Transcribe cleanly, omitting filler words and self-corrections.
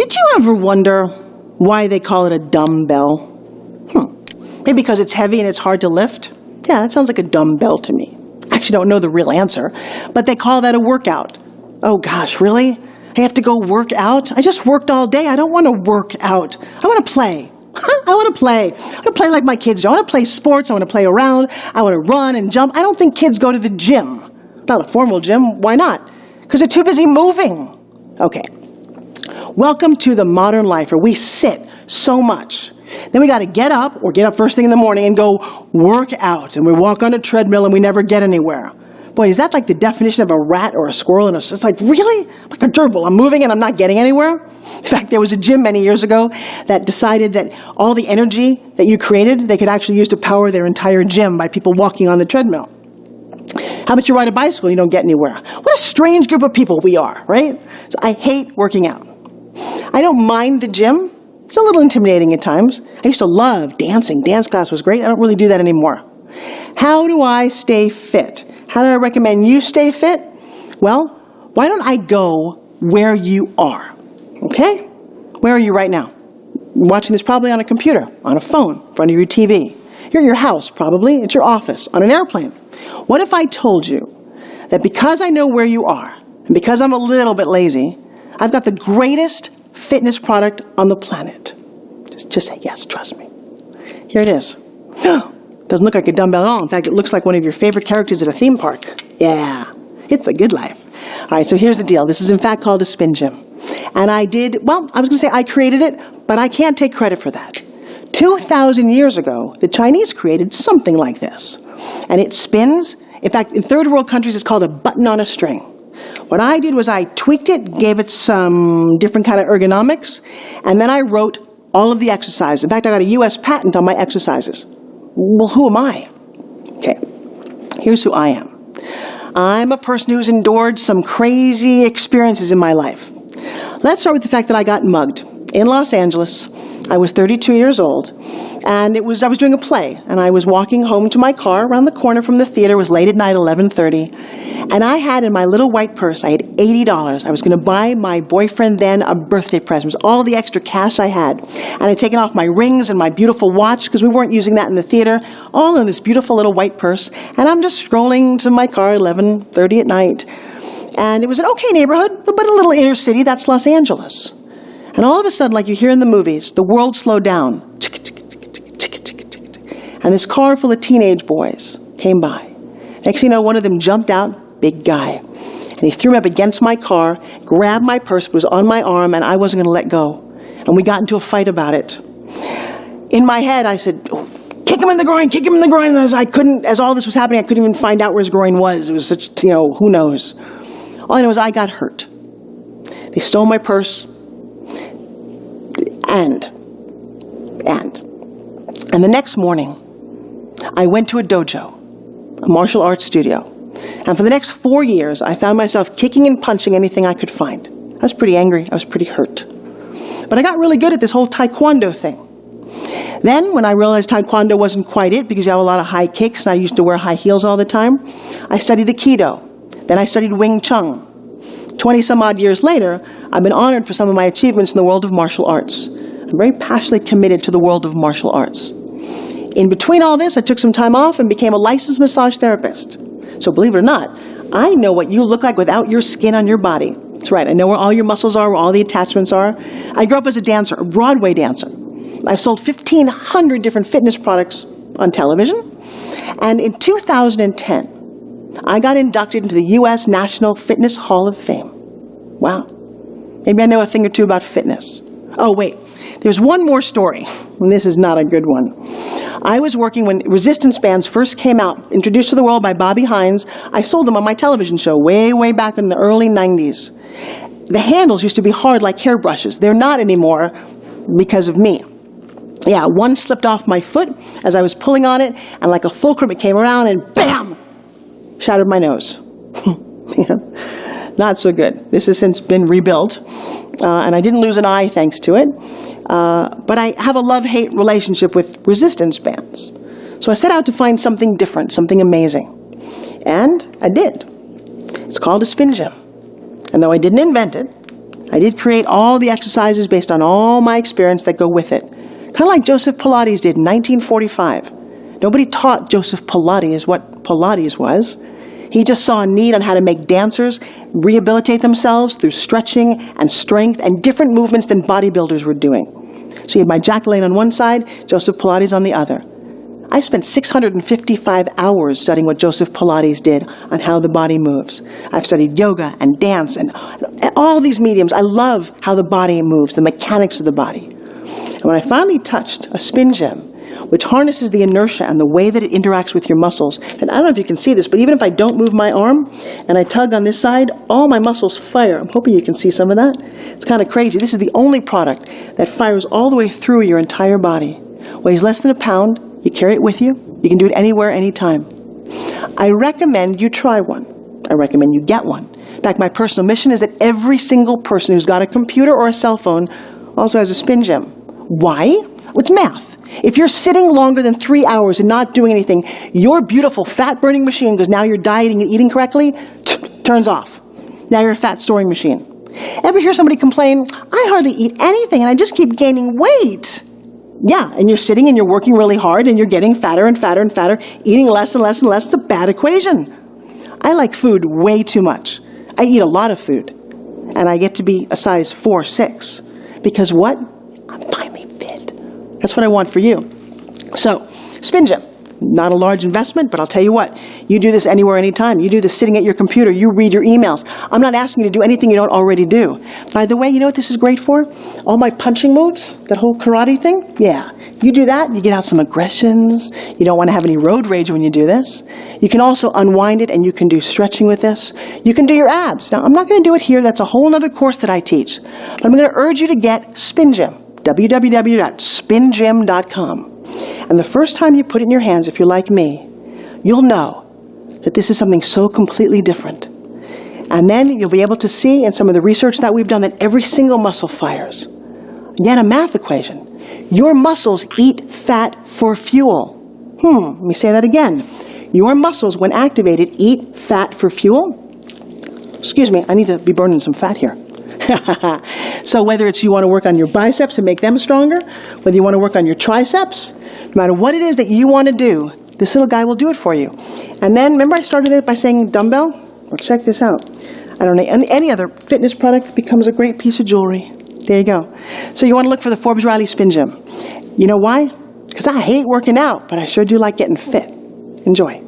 Did you ever wonder why they call it a dumbbell? Maybe because it's heavy and it's hard to lift? Yeah, that sounds like a dumbbell to me. I actually don't know the real answer, but they call that a workout. Oh gosh, really? I have to go work out? I just worked all day. I don't want to work out. I want to play. I want to play. I want to play like my kids do. I want to play sports. I want to play around. I want to run and jump. I don't think kids go to the gym. Not a formal gym. Why not? Because they're too busy moving. Okay. Welcome to the modern life where we sit so much. Then we got to get up or get up first thing in the morning and go work out. And we walk on a treadmill and we never get anywhere. Boy, is that like the definition of a rat or a squirrel? And it's like, really? Like a gerbil. I'm moving and I'm not getting anywhere? In fact, there was a gym many years ago that decided that all the energy that you created, they could actually use to power their entire gym by people walking on the treadmill. How about you ride a bicycle? You don't get anywhere. What a strange group of people we are, right? So I hate working out. I don't mind the gym. It's a little intimidating at times. I used to love dancing. Dance class was great. I don't really do that anymore. How do I stay fit? How do I recommend you stay fit? Well, why don't I go where you are? Okay? Where are you right now? You're watching this probably on a computer, on a phone, in front of your TV. You're at your house, probably. At your office, on an airplane. What if I told you that because I know where you are, and because I'm a little bit lazy, I've got the greatest fitness product on the planet? Just say yes, trust me. Here it is. Doesn't look like a dumbbell at all. In fact, it looks like one of your favorite characters at a theme park. Yeah, it's a good life. All right, so here's the deal. This is in fact called a SpinGym. And I was going to say I created it, but I can't take credit for that. 2,000 years ago, the Chinese created something like this. And it spins. In fact, in third world countries, it's called a button on a string. What I did was I tweaked it, gave it some different kind of ergonomics, and then I wrote all of the exercises. In fact, I got a US patent on my exercises. Well, who am I? Okay, here's who I am. I'm a person who's endured some crazy experiences in my life. Let's start with the fact that I got mugged in Los Angeles. I was 32 years old, and I was doing a play, and I was walking home to my car around the corner from the theater. It was late at night, 11:30, and I had in my little white purse, I had $80. I was going to buy my boyfriend then a birthday present. It was all the extra cash I had, and I'd taken off my rings and my beautiful watch, because we weren't using that in the theater, all in this beautiful little white purse, and I'm just strolling to my car 11:30 at night, and it was an okay neighborhood, but a little inner city. That's Los Angeles. And all of a sudden, like you hear in the movies, the world slowed down. And this car full of teenage boys came by. Next thing you know, one of them jumped out, big guy. And he threw me up against my car, grabbed my purse, it was on my arm, and I wasn't going to let go. And we got into a fight about it. In my head, I said, oh, kick him in the groin, kick him in the groin. And as all this was happening, I couldn't even find out where his groin was. It was such, who knows. All I know is I got hurt. They stole my purse. And the next morning, I went to a dojo, a martial arts studio. And for the next 4 years, I found myself kicking and punching anything I could find. I was pretty angry. I was pretty hurt. But I got really good at this whole taekwondo thing. Then, when I realized taekwondo wasn't quite it, because you have a lot of high kicks, and I used to wear high heels all the time, I studied Aikido. Then I studied Wing Chun. 20-some-odd years later, I've been honored for some of my achievements in the world of martial arts. I'm very passionately committed to the world of martial arts. In between all this, I took some time off and became a licensed massage therapist. So believe it or not, I know what you look like without your skin on your body. That's right, I know where all your muscles are, where all the attachments are. I grew up as a dancer, a Broadway dancer. I've sold 1,500 different fitness products on television. And in 2010, I got inducted into the U.S. National Fitness Hall of Fame. Wow. Maybe I know a thing or two about fitness. Oh, wait. There's one more story, and this is not a good one. I was working when resistance bands first came out, introduced to the world by Bobby Hines. I sold them on my television show way, way back in the early 90s. The handles used to be hard like hairbrushes. They're not anymore because of me. Yeah, one slipped off my foot as I was pulling on it, and like a fulcrum, it came around and bam! Shattered my nose. Yeah. Not so good. This has since been rebuilt, and I didn't lose an eye thanks to it. But I have a love-hate relationship with resistance bands. So I set out to find something different, something amazing. And I did. It's called a SpinGym. And though I didn't invent it, I did create all the exercises based on all my experience that go with it. Kind of like Joseph Pilates did in 1945. Nobody taught Joseph Pilates what Pilates was. He just saw a need on how to make dancers rehabilitate themselves through stretching and strength and different movements than bodybuilders were doing. So you had my Jacqueline on one side, Joseph Pilates on the other. I spent 655 hours studying what Joseph Pilates did on how the body moves. I've studied yoga and dance and all these mediums. I love how the body moves, the mechanics of the body. And when I finally touched a SpinGym, which harnesses the inertia and the way that it interacts with your muscles, and I don't know if you can see this, but even if I don't move my arm and I tug on this side, all my muscles fire. I'm hoping you can see some of that. It's kind of crazy. This is the only product that fires all the way through your entire body. Weighs less than a pound. You carry it with you. You can do it anywhere, anytime. I recommend you try one. I recommend you get one. In fact, my personal mission is that every single person who's got a computer or a cell phone also has a SpinGym. Why? It's math. If you're sitting longer than 3 hours and not doing anything, your beautiful fat-burning machine, because now you're dieting and eating correctly, turns off. Now you're a fat-storing machine. Ever hear somebody complain, I hardly eat anything and I just keep gaining weight? Yeah, and you're sitting and you're working really hard and you're getting fatter and fatter and fatter, eating less and less and less. It's a bad equation. I like food way too much. I eat a lot of food, and I get to be a size 4, 6. Because what? I'm finally fit. That's what I want for you. So, SpinGym. Not a large investment, but I'll tell you what. You do this anywhere, anytime. You do this sitting at your computer. You read your emails. I'm not asking you to do anything you don't already do. By the way, you know what this is great for? All my punching moves, that whole karate thing? Yeah. You do that, you get out some aggressions. You don't want to have any road rage when you do this. You can also unwind it, and you can do stretching with this. You can do your abs. Now, I'm not going to do it here. That's a whole other course that I teach. But I'm going to urge you to get SpinGym, www.spingym.com. And the first time you put it in your hands, if you're like me, you'll know that this is something so completely different. And then you'll be able to see in some of the research that we've done that every single muscle fires. Again, a math equation. Your muscles eat fat for fuel. Let me say that again. Your muscles, when activated, eat fat for fuel. Excuse me, I need to be burning some fat here. So whether it's you want to work on your biceps and make them stronger, whether you want to work on your triceps, no matter what it is that you want to do, this little guy will do it for you. And then, remember I started it by saying dumbbell? Well, check this out. I don't know, any other fitness product becomes a great piece of jewelry. There you go. So you want to look for the Forbes Riley SpinGym. You know why? Because I hate working out, but I sure do like getting fit. Enjoy.